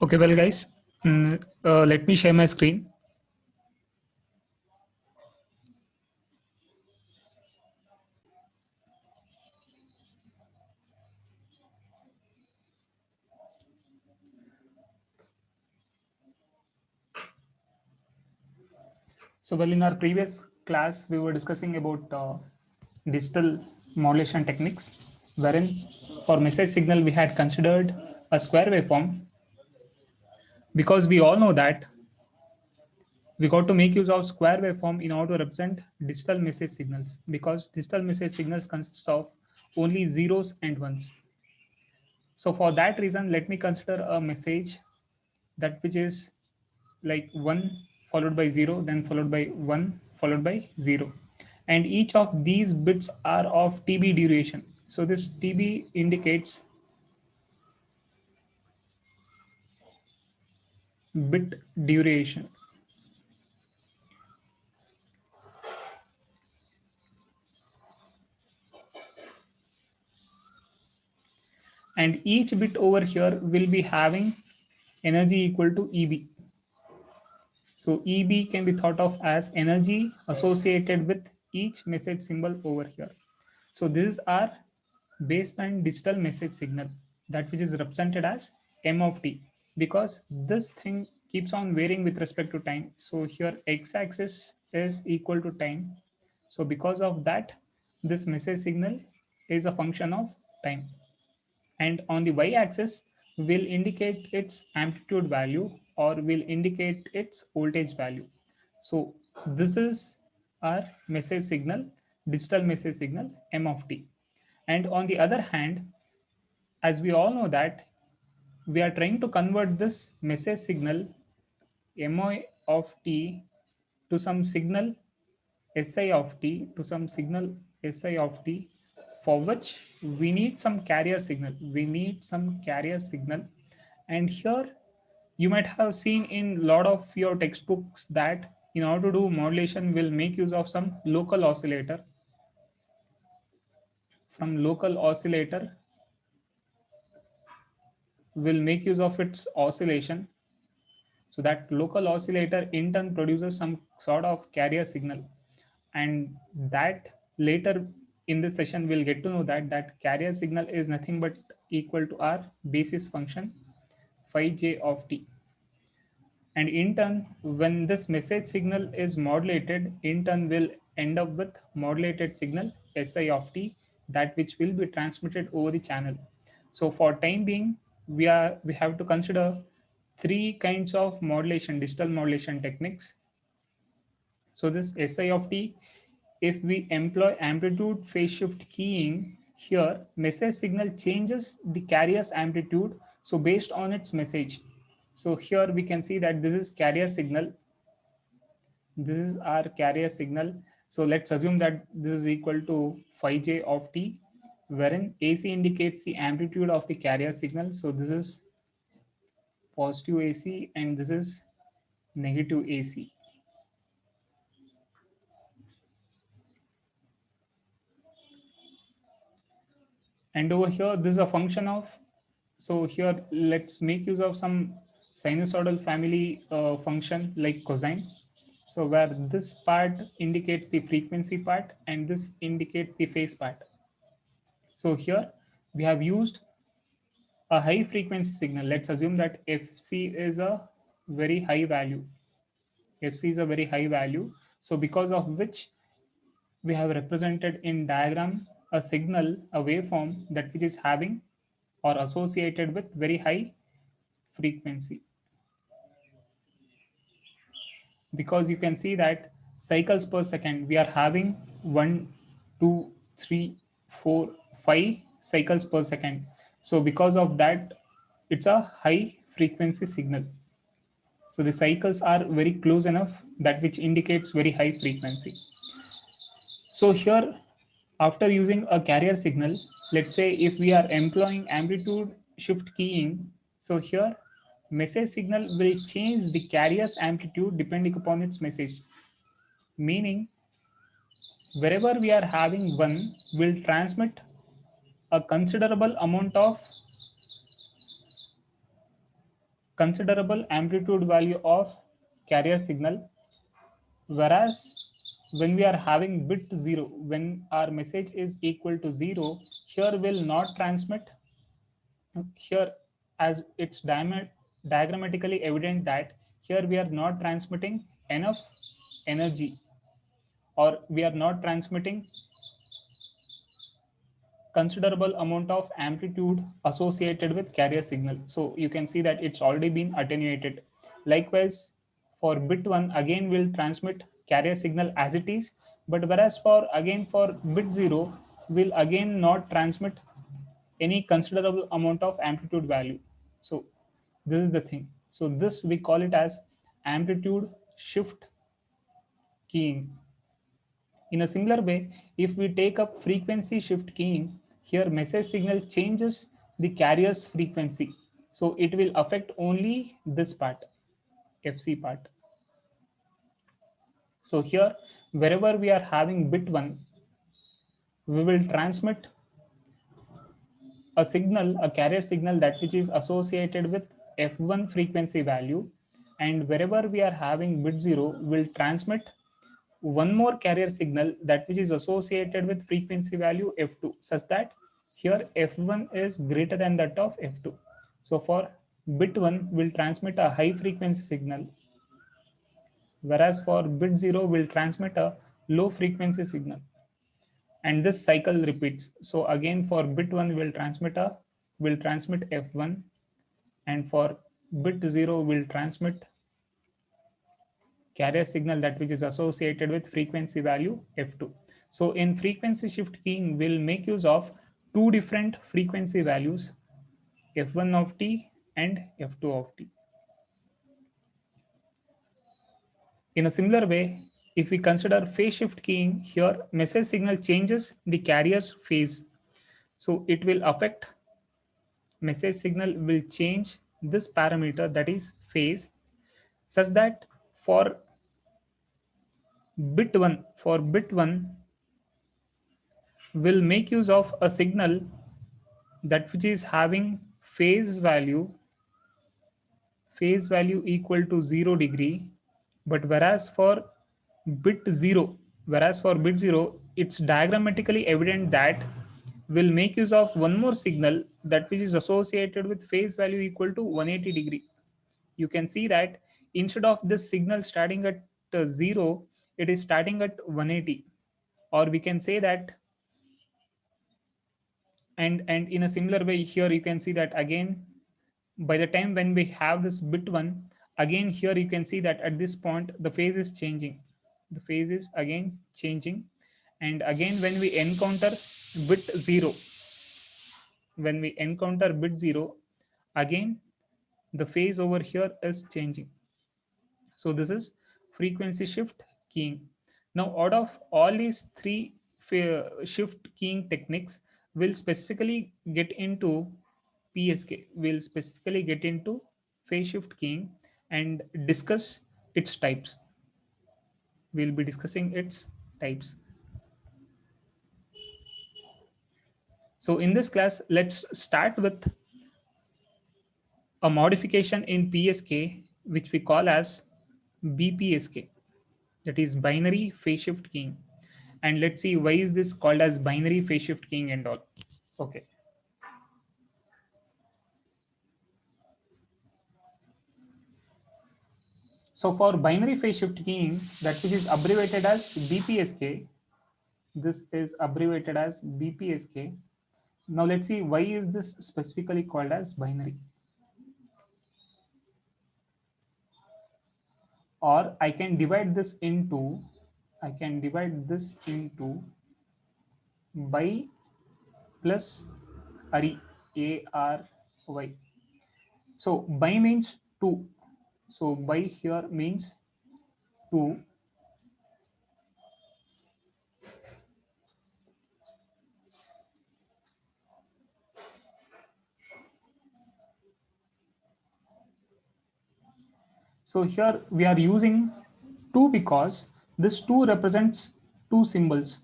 Okay, well, guys, let me share my screen. So, well, in our previous class, we were discussing about digital modulation techniques, wherein for message signal we had considered a square waveform because we all know that we got to make use of square waveform in order to represent digital message signals because digital message signals consists of only zeros and ones. So, for that reason, let me consider a message that which is like 1 followed by 0, then followed by 1 followed by 0, and each of these bits are of TB duration. So this TB indicates bit duration, and each bit over here will be having energy equal to EB. So EB can be thought of as energy associated with each message symbol over here. So this is our baseband digital message signal, that which is represented as M of t, because this thing keeps on varying with respect to time. So here x-axis is equal to time. So because of that, this message signal is a function of time. And on the y-axis will indicate its amplitude value or will indicate its voltage value. So this is our message signal, digital message signal M of t. And on the other hand, as we all know that we are trying to convert this message signal MO of t to some signal SI of t to some signal SI of t, for which we need some carrier signal. We need some carrier signal. And here you might have seen in a lot of your textbooks that in order to do modulation, we'll make use of some local oscillator. From local oscillator, we'll make use of its oscillation. So that local oscillator in turn produces some sort of carrier signal, and that later in this session we'll get to know that that carrier signal is nothing but equal to our basis function phi j of t. And in turn, when this message signal is modulated, in turn will end up with modulated signal Si of t, that which will be transmitted over the channel. So for time being, we have to consider three kinds of modulation, digital modulation techniques. So this Si of t, if we employ amplitude phase shift keying, here message signal changes the carrier's amplitude, so based on its message. So here we can see that this is carrier signal. This is our carrier signal. So let's assume that this is equal to phi j of t, wherein AC indicates the amplitude of the carrier signal. So this is positive AC and this is negative AC. And over here, this is a function of, so here let's make use of some sinusoidal family function like cosine. So where this part indicates the frequency part and this indicates the phase part. So here we have used a high frequency signal. Let's assume that Fc is a very high value. Fc is a very high value. So because of which we have represented in diagram a signal, a waveform that which is having or associated with very high frequency, because you can see that cycles per second we are having 1 2 3 4 5 cycles per second. So because of that, it's a high frequency signal. So the cycles are very close enough, that which indicates very high frequency. So here, after using a carrier signal, let's say if we are employing amplitude shift keying, so here message signal will change the carrier's amplitude depending upon its message. Meaning, wherever we are having one, will transmit a considerable amplitude value of carrier signal, whereas when we are having bit 0, when our message is equal to 0, here will not transmit. Here, as it's diagrammatically evident that here we are not transmitting enough energy, or we are not transmitting considerable amount of amplitude associated with carrier signal. So you can see that it's already been attenuated. Likewise, for bit 1, again will transmit carrier signal as it is, but whereas for bit 0 will again not transmit any considerable amount of amplitude value. So this is the thing. So this we call it as amplitude shift keying. In a similar way, if we take up frequency shift keying, here message signal changes the carrier's frequency. So it will affect only this part, FC part. So here, wherever we are having bit 1, we will transmit a signal, a carrier signal that which is associated with F1 frequency value. And wherever we are having bit 0, will transmit one more carrier signal that which is associated with frequency value F2, such that here F1 is greater than that of F2. So for bit 1 will transmit a high frequency signal, whereas for bit 0 will transmit a low frequency signal, and this cycle repeats. So again for bit 1 will transmit F1, and for bit 0 will transmit carrier signal that which is associated with frequency value F2. So in frequency shift keying, we'll make use of two different frequency values, F1 of t and F2 of t. In a similar way, if we consider phase shift keying, here message signal changes the carrier's phase. So it will affect, message signal will change this parameter, that is phase, such that for bit 1 will make use of a signal that which is having phase value equal to 0 degree, but whereas for bit 0 it's diagrammatically evident that will make use of one more signal that which is associated with phase value equal to 180 degree. You can see that instead of this signal starting at 0, it is starting at 180. Or we can say that, and in a similar way here you can see that again, by the time when we have this bit 1, again here you can see that at this point the phase is changing, the phase is again changing. And again bit 0 when we encounter bit 0, again the phase over here is changing. So this is frequency shift keying. Now out of all these three shift keying techniques, we'll specifically get into PSK. We'll specifically get into phase shift keying and discuss its types. We'll be discussing its types. So in this class, let's start with a modification in PSK, which we call as BPSK, that is binary phase shift keying. And let's see why is this called as binary phase shift keying and all. Okay. So for binary phase shift keying, that which is abbreviated as BPSK, this is abbreviated as BPSK. Now let's see why is this specifically called as binary. Or I can divide this into by plus ARY, ARY. So by means 2. So by here means 2. So here we are using 2 because this 2 represents 2 symbols.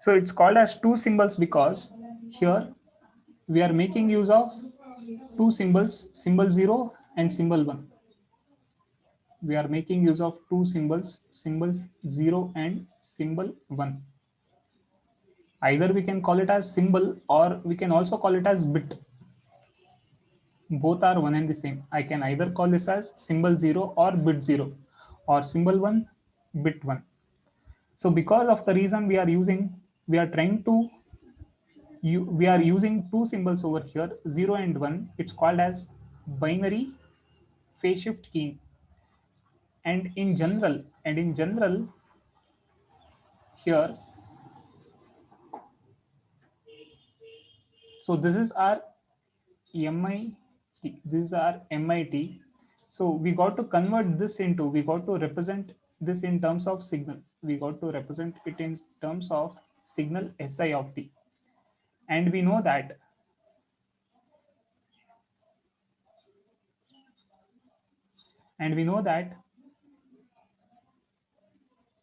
So it's called as 2 symbols because here we are making use of two symbols, symbol 0 and symbol 1. We are making use of two symbols, symbol 0 and symbol 1. Either we can call it as symbol or we can also call it as bit. Both are one and the same. I can either call this as symbol 0 or bit 0 or symbol 1, bit 1. So because of the reason we are trying to, we are using two symbols over here, 0 and 1. It's called as binary phase shift keying. And in general, here, so this is our MIT, this is our MIT. So we got to convert this into, we got to represent this in terms of signal. We got to represent it in terms of signal SI of t. And we know that and we know that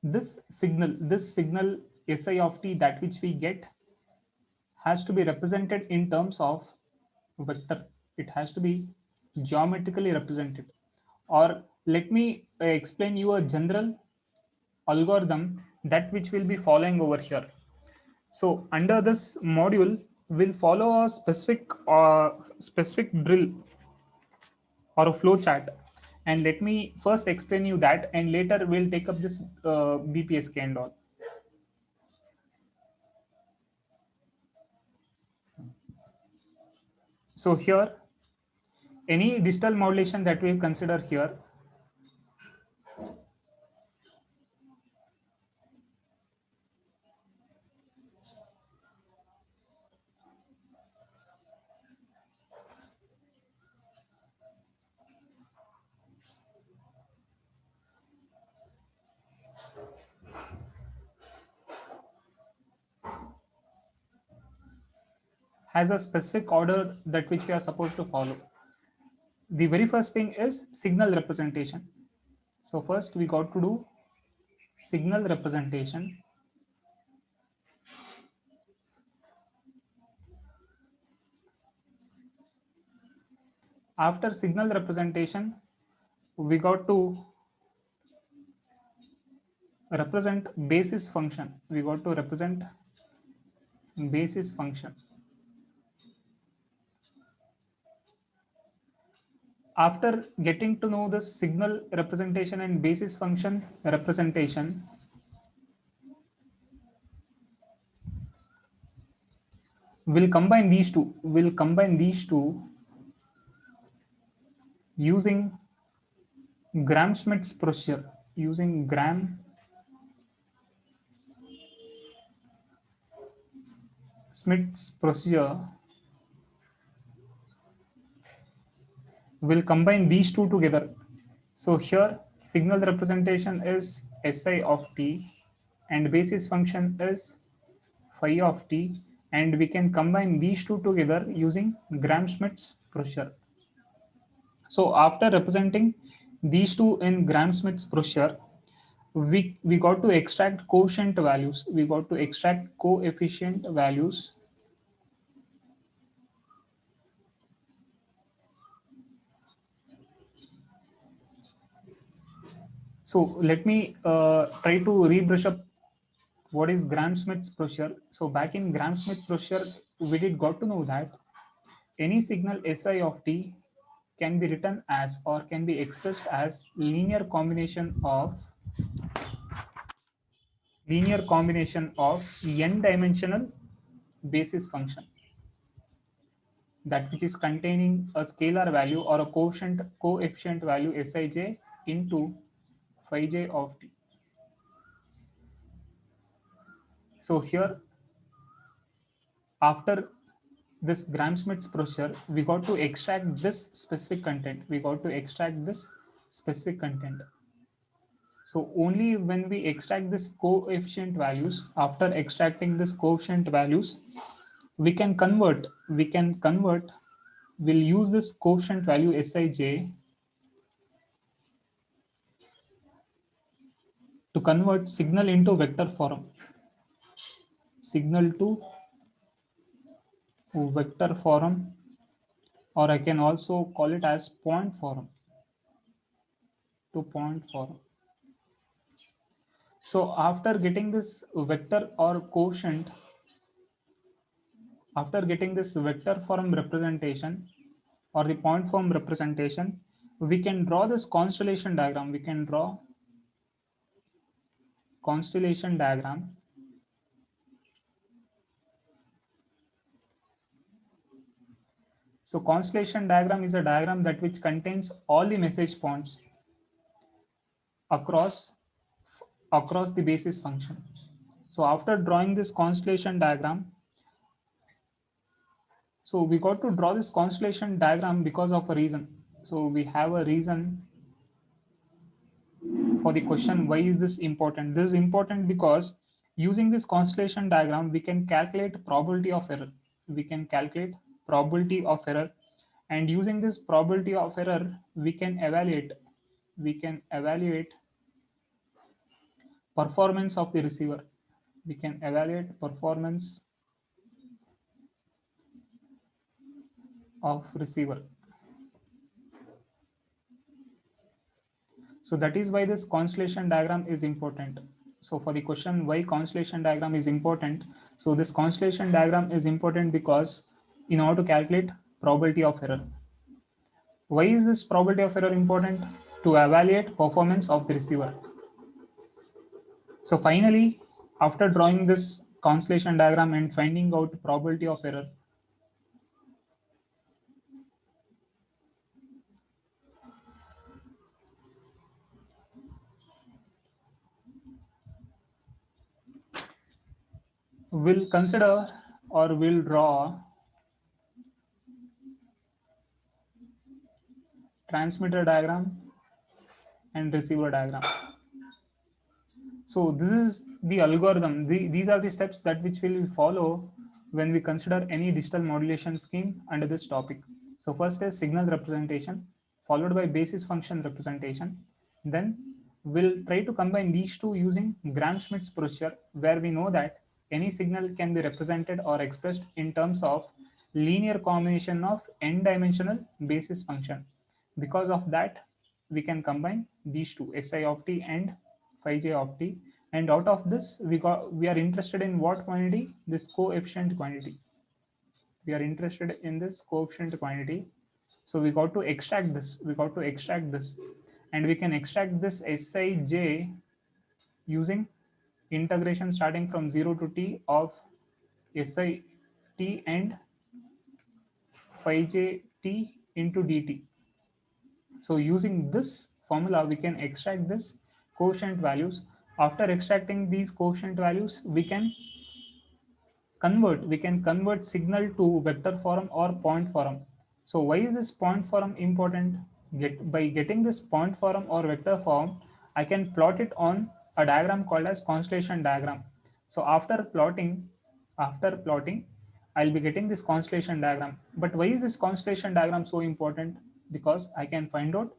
this signal SI of t, that which we get, has to be represented in terms of vector. It has to be geometrically represented. Or let me explain you a general algorithm that which will be following over here. So under this module, we'll follow a specific drill or a flow chart. And let me first explain you that, and later we'll take up this BPSK and all. So here, any digital modulation that we consider here, has a specific order that which we are supposed to follow. The very first thing is signal representation. So first we got to do signal representation. After signal representation, we got to represent basis function. We got to represent basis function. After getting to know the signal representation and basis function representation, we'll combine these two. We'll combine these two using Gram-Schmidt's procedure. Using Gram-Schmidt's procedure, we'll combine these two together. So here, signal representation is SI of t, and basis function is phi of t, and we can combine these two together using Gram-Schmidt's procedure. So after representing these two in Gram-Schmidt's procedure, we got to extract coefficient values. We got to extract coefficient values. So let me try to rebrush up what is Gram-Schmidt's procedure. So back in Gram-Schmidt procedure, we did got to know that any signal SI of t can be written as, or can be expressed as, linear combination of n-dimensional basis function, that which is containing a scalar value or a coefficient value Sij into phi j of t. So here, after this Gram-Schmidt's procedure, we got to extract this specific content. So only when we extract this coefficient values, after extracting this coefficient values, we can convert, we'll use this coefficient value Sij to convert signal into vector form. Signal to vector form, or I can also call it as point form to point form. So after getting this vector or quotient, after getting this vector form representation or the point form representation, we can draw this constellation diagram. We can draw constellation diagram. So constellation diagram is a diagram that which contains all the message points across across the basis function. So after drawing this constellation diagram, so we got to draw this constellation diagram because of a reason. So we have a reason for the question, why is this important? This is important because using this constellation diagram, we can calculate probability of error. We can calculate probability of error, and using this probability of error, we can evaluate performance of the receiver. We can evaluate performance of receiver. So that is why this constellation diagram is important. So for the question why constellation diagram is important, so this constellation diagram is important because in order to calculate probability of error. Why is this probability of error important? To evaluate performance of the receiver. So finally, after drawing this constellation diagram and finding out probability of error, we'll consider or we'll draw transmitter diagram and receiver diagram. So this is the algorithm. These are the steps that which we will follow when we consider any digital modulation scheme under this topic. So first is signal representation, followed by basis function representation. Then we'll try to combine these two using Gram-Schmidt's procedure, where we know that any signal can be represented or expressed in terms of linear combination of n-dimensional basis function. Because of that, we can combine these two, Si of t and phi j of t, and out of this we are interested in what quantity? This coefficient quantity. We are interested in this coefficient quantity. So we got to extract this. And we can extract this Sij using integration starting from 0 to t of Si t and phi j t into dt. So using this formula, we can extract this coefficient values. After extracting these coefficient values, we can convert signal to vector form or point form. So why is this point form important? By getting this point form or vector form, I can plot it on a diagram called as constellation diagram. So after plotting, I'll be getting this constellation diagram. But why is this constellation diagram so important? Because I can find out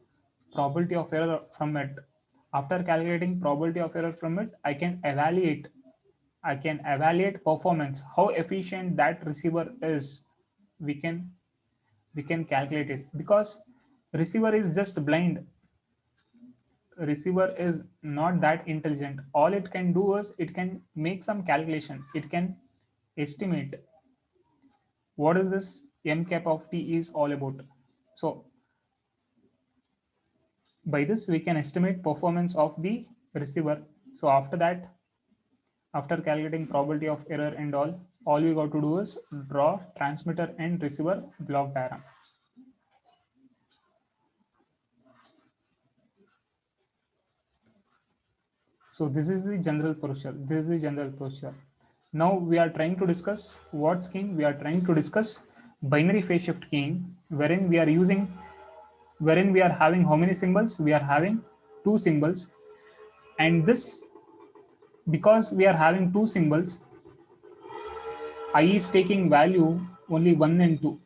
probability of error from it. After calculating probability of error from it, I can evaluate performance, how efficient that receiver is. We can we can calculate it because receiver is just blind. Receiver is not that intelligent. All it can do is it can make some calculation. It can estimate what is this m cap of t is all about. So by this we can estimate performance of the receiver. So after that, after calculating probability of error and all we got to do is draw transmitter and receiver block diagram. So this is the general procedure. Now we are trying to discuss what scheme? We are trying to discuss binary phase shift keying, wherein we are having how many symbols? We are having two symbols, and this, because we are having two symbols, I is taking value only 1 and 2.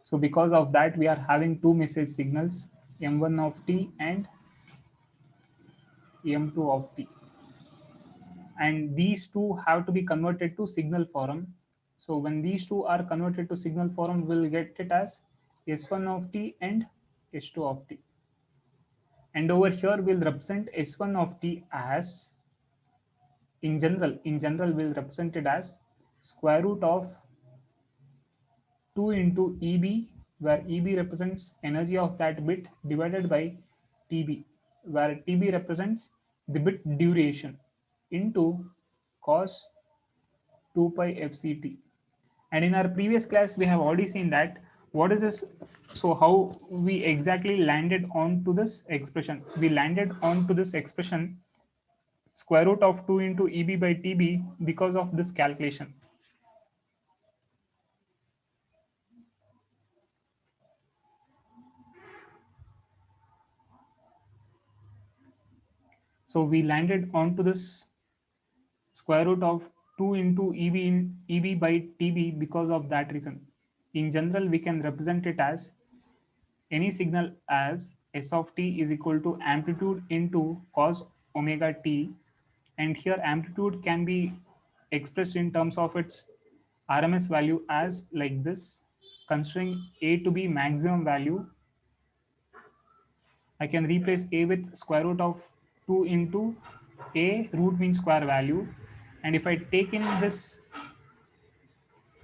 So because of that, we are having two message signals, M1 of t and M2 of t. And these two have to be converted to signal form. So when these two are converted to signal form, we'll get it as S1 of t and S2 of t. And over here we'll represent S1 of t as, in general we'll represent it as square root of 2 into EB, where EB represents energy of that bit, divided by TB, where TB represents the bit duration, into cos 2 pi FCT. And in our previous class, we have already seen that what is this. So how we exactly landed on to this expression? We landed on to this expression square root of 2 into EB by TB because of this calculation. So we landed onto this square root of 2 into EB by TB because of that reason. In general, we can represent it as any signal as S of t is equal to amplitude into cos omega t, and here amplitude can be expressed in terms of its RMS value as like this. Considering A to be maximum value, I can replace A with square root of 2 into A, root means square value, and if I take in this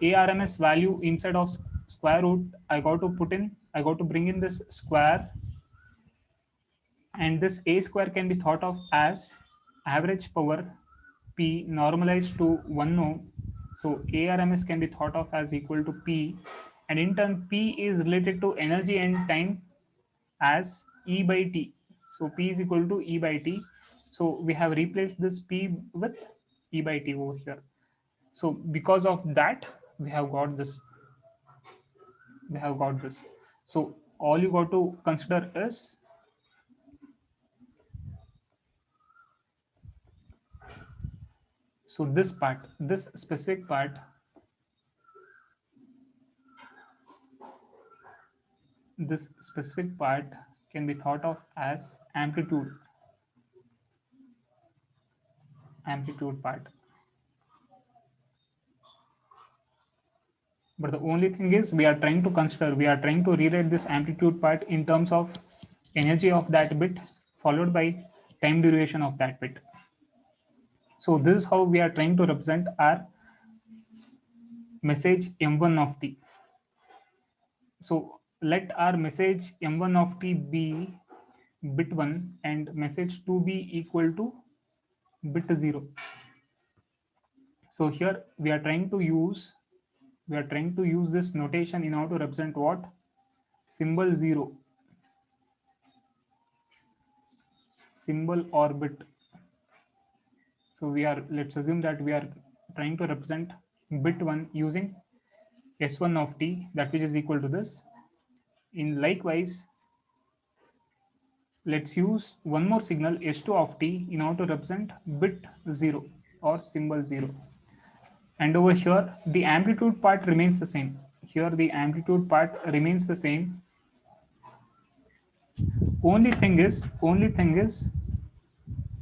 ARMS value inside of square root, I got to bring in this square, and this A square can be thought of as average power P normalized to 1 ohm. So ARMS can be thought of as equal to P, and in turn P is related to energy and time as E by T. So P is equal to E by T. So we have replaced this P with E by T over here. So because of that, we have got this. We have got this. So all you got to consider is, so this part, this specific part, this specific part can be thought of as amplitude part. But the only thing is we are trying to consider, we are trying to rewrite this amplitude part in terms of energy of that bit followed by time duration of that bit. So this is how we are trying to represent our message M1 of t. So let our message M1 of t be bit 1 and message 2 be equal to bit 0. So here we are trying to use this notation in order to represent what? Symbol 0, symbol or bit. So let's assume that we are trying to represent bit 1 using S1 of t, that which is equal to this. In likewise, let's use one more signal S2 of t in order to represent bit 0 or symbol 0. And over here, the amplitude part remains the same. Here, the amplitude part remains the same. Only thing is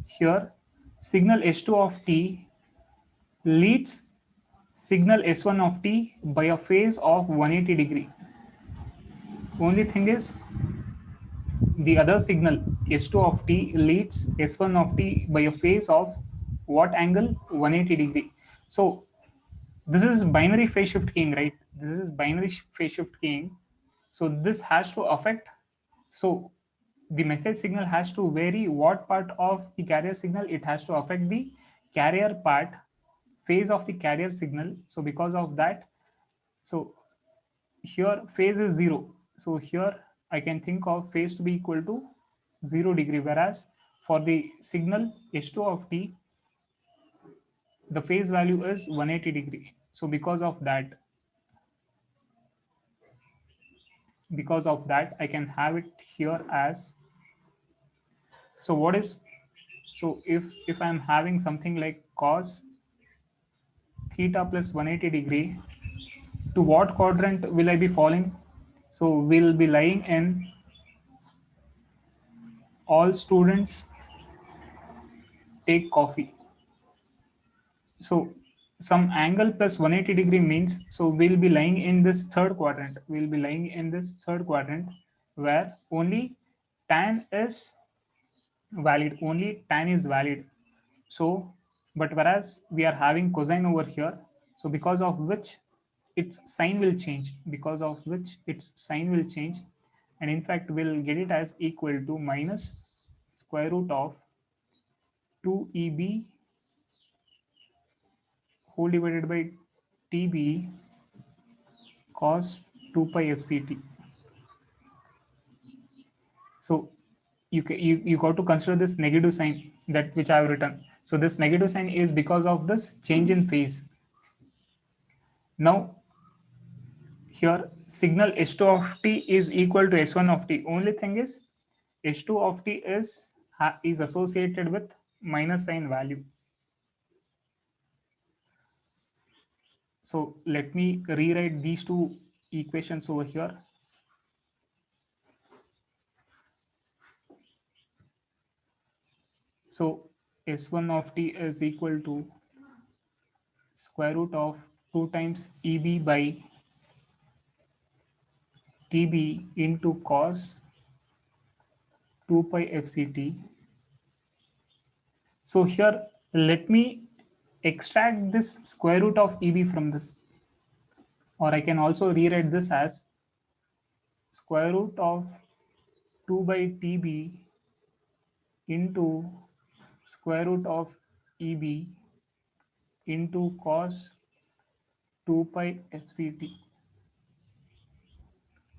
here, signal S2 of t leads signal S1 of t by a phase of 180 degree. Only thing is the other signal S2 of t leads S1 of t by a phase of what angle? 180 degree. So this is binary phase shift keying, right? This is binary phase shift keying. So this has to affect, so the message signal has to vary what part of the carrier signal, it has to affect the carrier part, phase of the carrier signal. So because of that, so here phase is 0. So here I can think of phase to be equal to 0 degree, whereas for the signal S2 of t, the phase value is 180 degree. So because of that I can have it here as, so what is, so if I'm having something like cos theta plus 180 degree, to what quadrant will I be falling? So we'll be lying in all students take coffee. So some angle plus 180 degree means, so we'll be lying in this third quadrant. We'll be lying in this third quadrant where only tan is valid. Only tan is valid. So, but whereas we are having cosine over here, so because of which its sign will change, because of which its sign will change, and in fact we'll get it as equal to minus square root of 2EB whole divided by TB cos 2 pi FCT. So you got to consider this negative sign that which I have written. So this negative sign is because of this change in phase. Now here signal S2 of t is equal to S1 of t. Only thing is S2 of t is associated with minus sign value. So let me rewrite these two equations over here. So S1 of t is equal to square root of 2 times EB by TB into cos 2 pi FCT. So here let me extract this square root of EB from this, or I can also rewrite this as square root of 2 by TB into square root of EB into cos 2 pi FCT.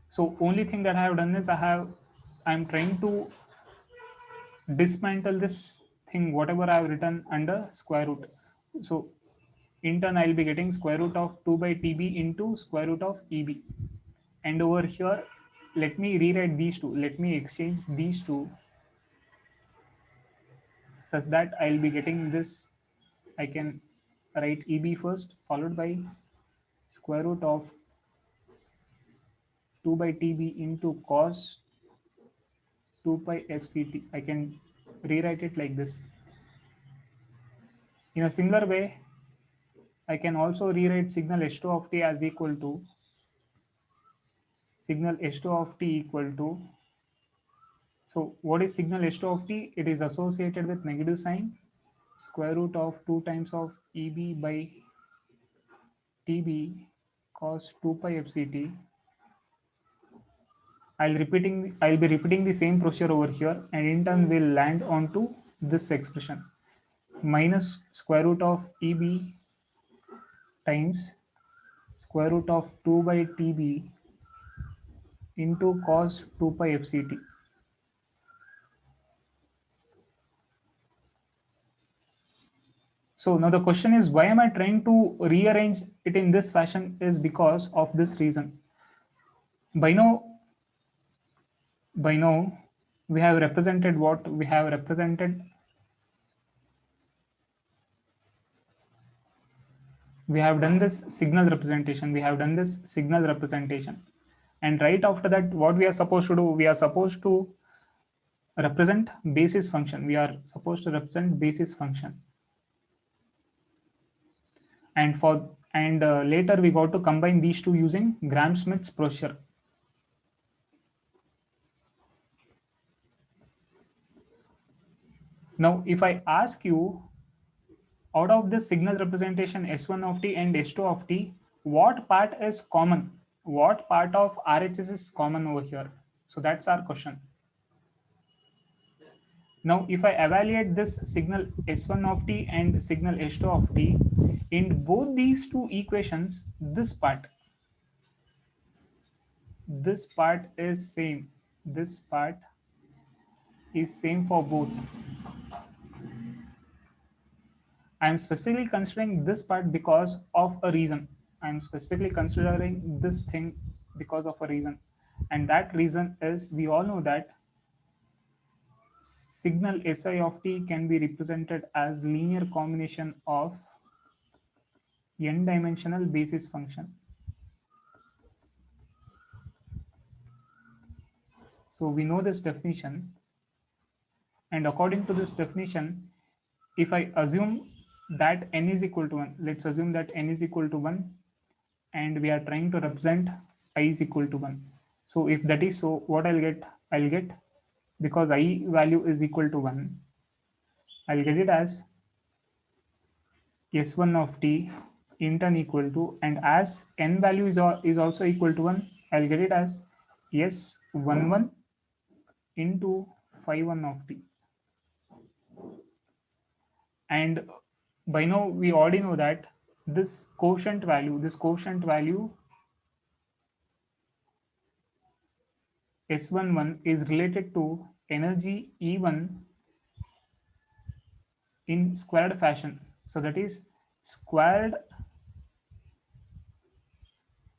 So only thing that I have done is I'm trying to dismantle this thing, whatever I have written under square root. So in turn, I'll be getting square root of 2 by TB into square root of EB. And over here, let me rewrite these two. Let me exchange these two such that I'll be getting this. I can write EB first, followed by square root of 2 by TB into cos 2 pi FCT. I can rewrite it like this. In a similar way, I can also rewrite signal S2 of t as equal to signal S2 of t equal to, so what is signal S2 of t? It is associated with negative sign square root of 2 times of EB by TB cos 2 pi FCT. I'll be repeating the same procedure over here, and in turn we'll land onto this expression minus square root of EB times square root of 2 by TB into cos 2 pi FCT. So now the question is, why am I trying to rearrange it in this fashion is because of this reason. By now, we have represented what we have represented. We have done this signal representation. We have done this signal representation. And right after that, what we are supposed to do, we are supposed to represent basis function. We are supposed to represent basis function. And later we got to combine these two using Gram-Schmidt's procedure. Now, if I ask you, out of this signal representation S1 of t and S2 of t, what part is common? What part of RHS is common over here? So that's our question. Now, if I evaluate this signal S1 of t and signal S2 of t, in both these two equations, this part is same. This part is same for both. I am specifically considering this part because of a reason. I am specifically considering this thing because of a reason. And that reason is, we all know that signal Si of t can be represented as linear combination of n-dimensional basis function. So we know this definition. And according to this definition, if I assume that n is equal to 1. Let's assume that n is equal to 1 and we are trying to represent I is equal to 1. So if that is so, what I'll get, because I value is equal to 1, I'll get it as S1 of t intern equal to, and as n value is also equal to 1, I'll get it as S11 into phi 1 of t. And by now we already know that this quotient value S11 is related to energy E1 in squared fashion. So that is squared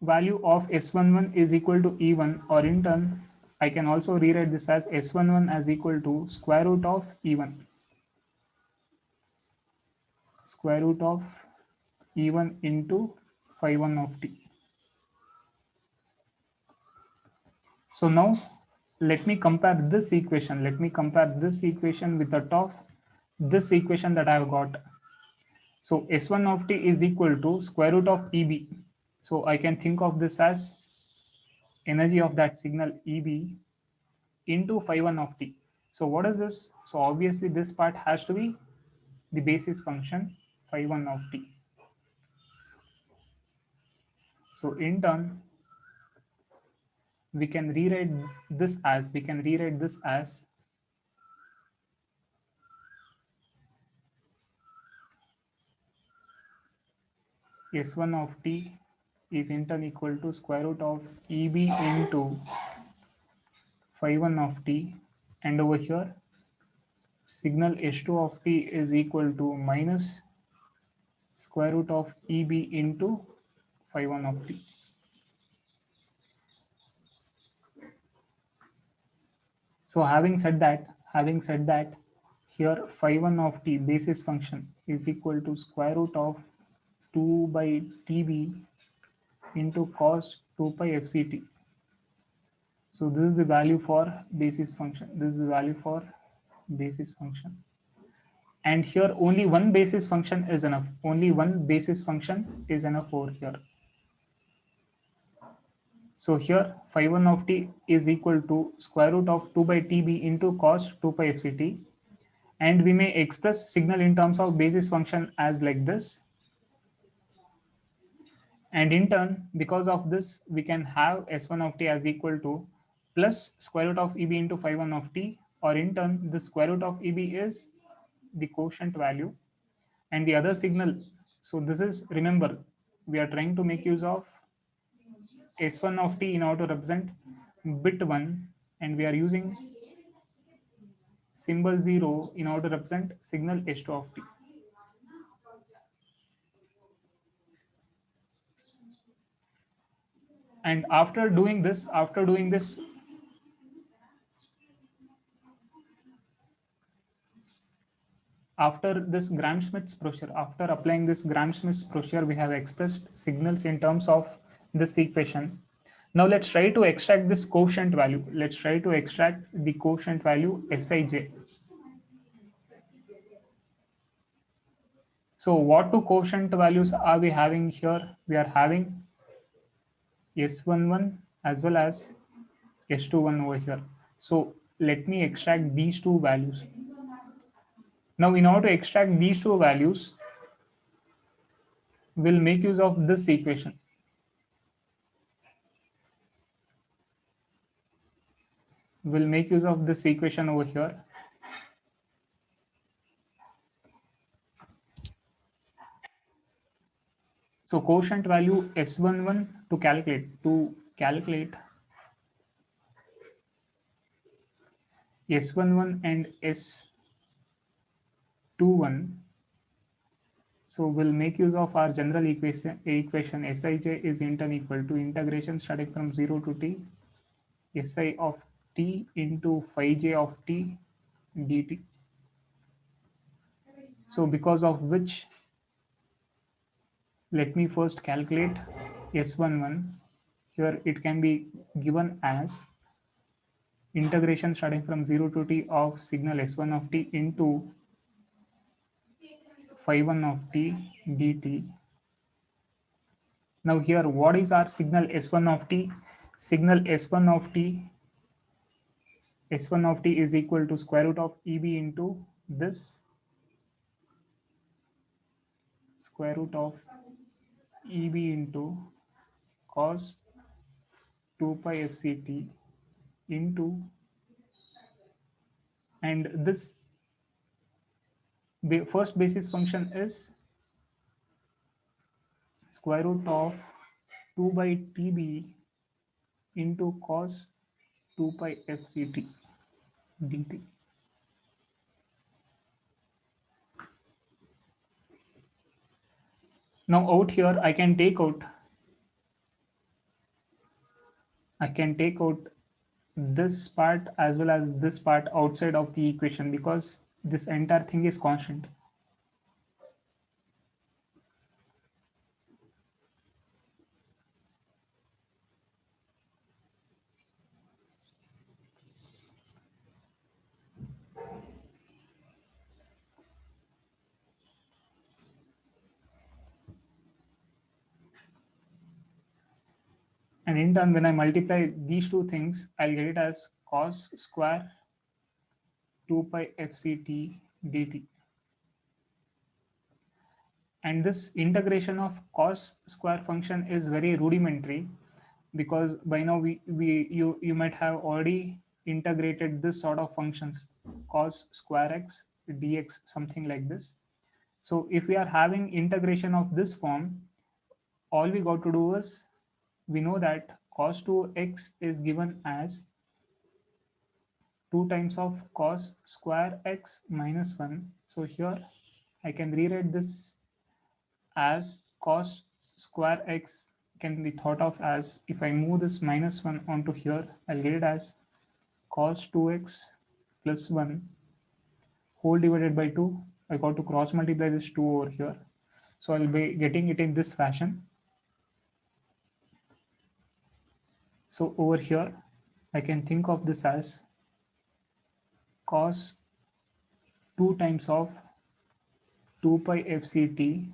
value of S11 is equal to E1, or in turn I can also rewrite this as S11 as equal to square root of E1, square root of E1 into phi 1 of t. So now let me compare this equation. Let me compare this equation with that of this equation that I have got. So S1 of t is equal to square root of EB. So I can think of this as energy of that signal EB into phi 1 of t. So what is this? So obviously this part has to be the basis function phi 1 of t. So in turn, we can rewrite this as S1 of t is in turn equal to square root of EB into phi 1 of t, and over here signal S2 of t is equal to minus square root of EB into phi 1 of t. So having said that, here phi 1 of t basis function is equal to square root of 2 by tb into cos 2 pi fct. So this is the value for basis function. This is the value for basis function. And here only one basis function is enough. Only one basis function is enough over here. So here phi 1 of t is equal to square root of 2 by tb into cos 2 pi fct. And we may express signal in terms of basis function as like this. And in turn, because of this, we can have S1 of t as equal to plus square root of EB into phi 1 of t, or in turn, the square root of EB is the quotient value and the other signal. So this is, remember, we are trying to make use of S1 of t in order to represent bit 1, and we are using symbol 0 in order to represent signal S2 of t. And after doing this, after this Gram-Schmidt's procedure, after applying this Gram-Schmidt's procedure, we have expressed signals in terms of this equation. Now let's try to extract this quotient value. Let's try to extract the quotient value Sij. So what two quotient values are we having here? We are having S11 as well as S21 over here. So let me extract these two values. Now in order to extract these two values, we'll make use of this equation. We'll make use of this equation over here. So quotient value S11 to calculate S11 and S21. So we'll make use of our general equation Sij is in turn equal to integration starting from 0 to t Si of t into phi j of t dt. So because of which, let me first calculate S11. Here it can be given as integration starting from 0 to t of signal S1 of t into phi 1 of t dt. Now here, what is our signal S1 of t? Signal S1 of t is equal to square root of EB into this square root of EB into cos 2 pi FCT into, and this first basis function is square root of 2 by TB into cos 2 pi FCT dt. Now out here I can take out this part as well as this part outside of the equation because this entire thing is constant. And in turn, when I multiply these two things, I'll get it as cos square 2 pi FCT dt. And this integration of cos square function is very rudimentary because by now you might have already integrated this sort of functions, cos square x dx, something like this. So if we are having integration of this form, all we got to do is, we know that cos 2x is given as 2 times of cos square x minus 1. So here I can rewrite this as cos square x can be thought of as, if I move this minus 1 onto here, I'll get it as cos 2x plus 1 whole divided by 2. I got to cross multiply this 2 over here. So I'll be getting it in this fashion. So over here, I can think of this as cos 2 times of 2 pi FCT